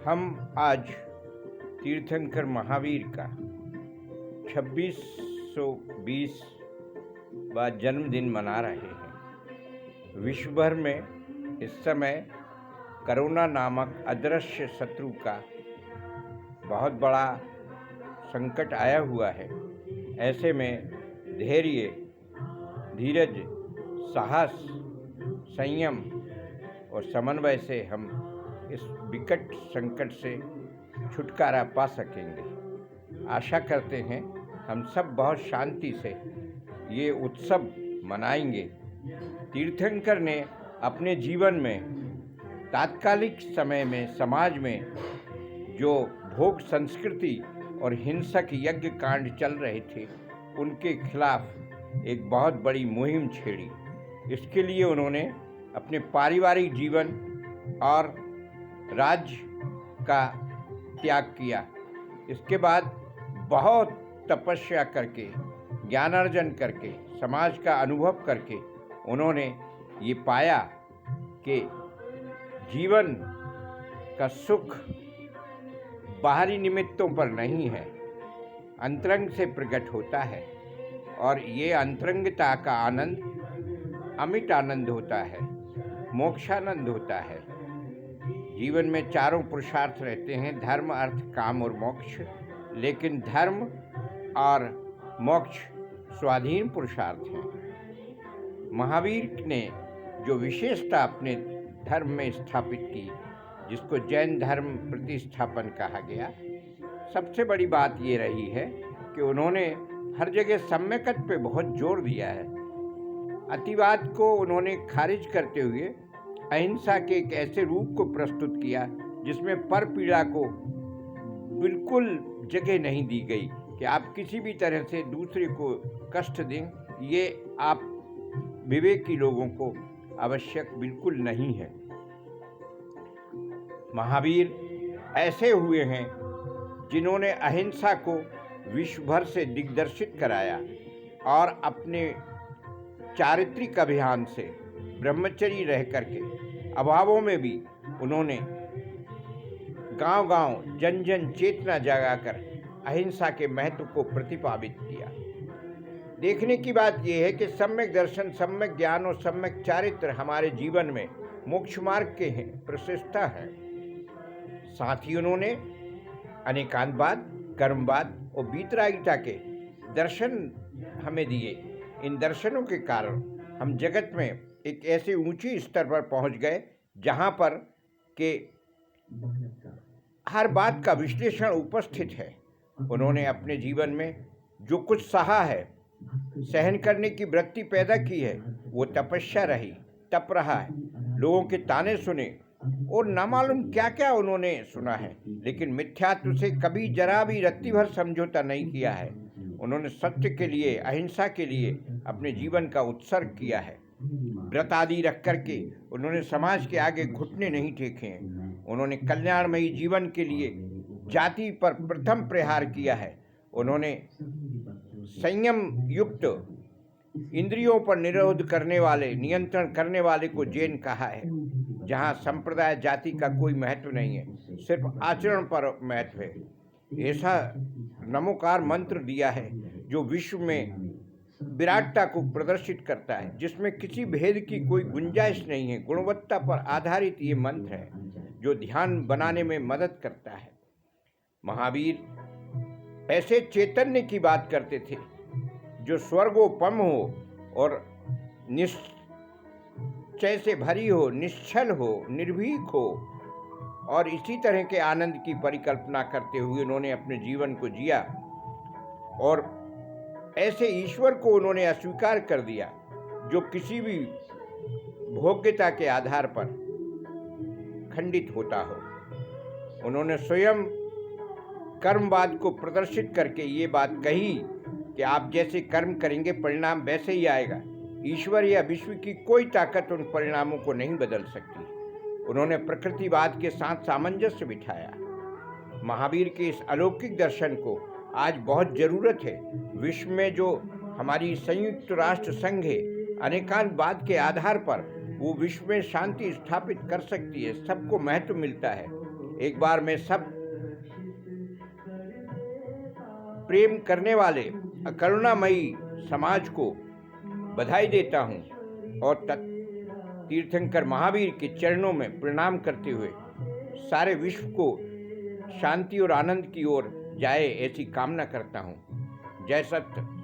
हम आज तीर्थंकर महावीर का 2620वां जन्मदिन मना रहे हैं। विश्व भर में इस समय कोरोना नामक अदृश्य शत्रु का बहुत बड़ा संकट आया हुआ है। ऐसे में धैर्य, धीरज, साहस, संयम और समन्वय से हम इस विकट संकट से छुटकारा पा सकेंगे। आशा करते हैं हम सब बहुत शांति से ये उत्सव मनाएंगे। तीर्थंकर ने अपने जीवन में तात्कालिक समय में समाज में जो भोग संस्कृति और हिंसक यज्ञ कांड चल रहे थे, उनके खिलाफ एक बहुत बड़ी मुहिम छेड़ी। इसके लिए उन्होंने अपने पारिवारिक जीवन और राज्य का त्याग किया। इसके बाद बहुत तपस्या करके, ज्ञानार्जन करके, समाज का अनुभव करके उन्होंने ये पाया कि जीवन का सुख बाहरी निमित्तों पर नहीं है, अंतरंग से प्रकट होता है और ये अंतरंगता का आनंद अमिट आनंद होता है, मोक्षानंद होता है। जीवन में चारों पुरुषार्थ रहते हैं, धर्म, अर्थ, काम और मोक्ष। लेकिन धर्म और मोक्ष स्वाधीन पुरुषार्थ हैं। महावीर ने जो विशेषता अपने धर्म में स्थापित की, जिसको जैन धर्म प्रतिस्थापन कहा गया, सबसे बड़ी बात ये रही है कि उन्होंने हर जगह सम्यकत्व पे बहुत जोर दिया है। अतिवाद को उन्होंने खारिज करते हुए अहिंसा के एक ऐसे रूप को प्रस्तुत किया जिसमें पर पीड़ा को बिल्कुल जगह नहीं दी गई कि आप किसी भी तरह से दूसरे को कष्ट दें। ये आप विवेकी लोगों को आवश्यक बिल्कुल नहीं है। महावीर ऐसे हुए हैं जिन्होंने अहिंसा को विश्व भर से दिग्दर्शित कराया और अपने चारित्रिक अभियान से ब्रह्मचर्य रह करके अभावों में भी उन्होंने गांव-गांव जन जन चेतना जगाकर अहिंसा के महत्व को प्रतिपादित किया। देखने की बात यह है कि सम्यक दर्शन, सम्यक ज्ञान और सम्यक चारित्र हमारे जीवन में मोक्ष मार्ग के हैं, प्रशस्ता है। साथ ही उन्होंने अनेकांतवाद, कर्मवाद और वीतरागिता के दर्शन हमें दिए। इन दर्शनों के कारण हम जगत में एक ऐसे ऊंचे स्तर पर पहुंच गए जहां पर के हर बात का विश्लेषण उपस्थित है। उन्होंने अपने जीवन में जो कुछ सहा है, सहन करने की वृत्ति पैदा की है, वो तपस्या रही, तप रहा है। लोगों के ताने सुने और न मालूम क्या क्या उन्होंने सुना है, लेकिन मिथ्यात्व से कभी जरा भी रत्ती भर समझौता नहीं किया है। उन्होंने सत्य के लिए, अहिंसा के लिए अपने जीवन का उत्सर्ग किया है। व्रत आदि रख करके उन्होंने समाज के आगे घुटने नहीं टेके हैं। उन्होंने कल्याणमयी जीवन के लिए जाति पर प्रथम प्रहार किया है। उन्होंने संयम युक्त इंद्रियों पर निरोध करने वाले, नियंत्रण करने वाले को जैन कहा है, जहाँ संप्रदाय जाति का कोई महत्व नहीं है, सिर्फ आचरण पर महत्व है। ऐसा नमोकार मंत्र दिया है जो विश्व में विराटता को प्रदर्शित करता है, जिसमें किसी भेद की कोई गुंजाइश नहीं है। गुणवत्ता पर आधारित ये मंत्र है जो ध्यान बनाने में मदद करता है। महावीर ऐसे चैतन्य की बात करते थे जो स्वर्गोपम हो और निश्चय से भरी हो, निश्चल हो, निर्भीक हो, और इसी तरह के आनंद की परिकल्पना करते हुए उन्होंने अपने जीवन को जिया और ऐसे ईश्वर को उन्होंने अस्वीकार कर दिया जो किसी भी भोग्यता के आधार पर खंडित होता हो। उन्होंने स्वयं कर्मवाद को प्रदर्शित करके ये बात कही कि आप जैसे कर्म करेंगे परिणाम वैसे ही आएगा। ईश्वर या विश्व की कोई ताकत उन परिणामों को नहीं बदल सकती। उन्होंने प्रकृतिवाद के साथ सामंजस्य बिठाया। महावीर के इस अलौकिक दर्शन को आज बहुत ज़रूरत है। विश्व में जो हमारी संयुक्त राष्ट्र संघ है, अनेकांतवाद के आधार पर वो विश्व में शांति स्थापित कर सकती है, सबको महत्व मिलता है। एक बार मैं सब प्रेम करने वाले करुणामयी समाज को बधाई देता हूँ और तीर्थंकर महावीर के चरणों में प्रणाम करते हुए सारे विश्व को शांति और आनंद की ओर जाए ऐसी कामना करता हूँ। जय सत्य।